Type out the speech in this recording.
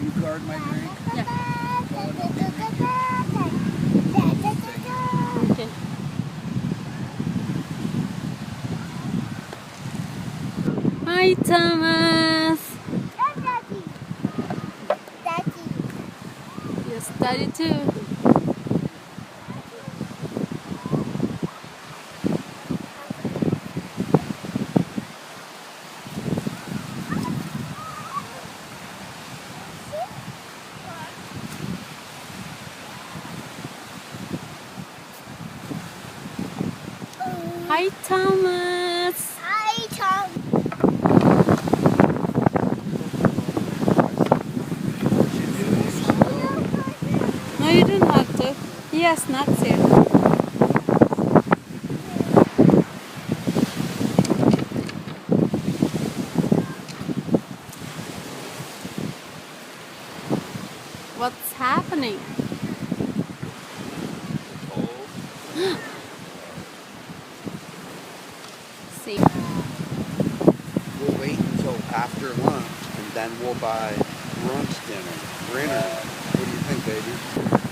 You guard my drink? Yeah. Okay. Hi, Thomas. Yes, Daddy too. Hi, Thomas. Hi, Tom. No, you don't have to. He has snacks here. What's happening? See. We'll wait until after lunch and then we'll buy brunch dinner. What do you think, baby?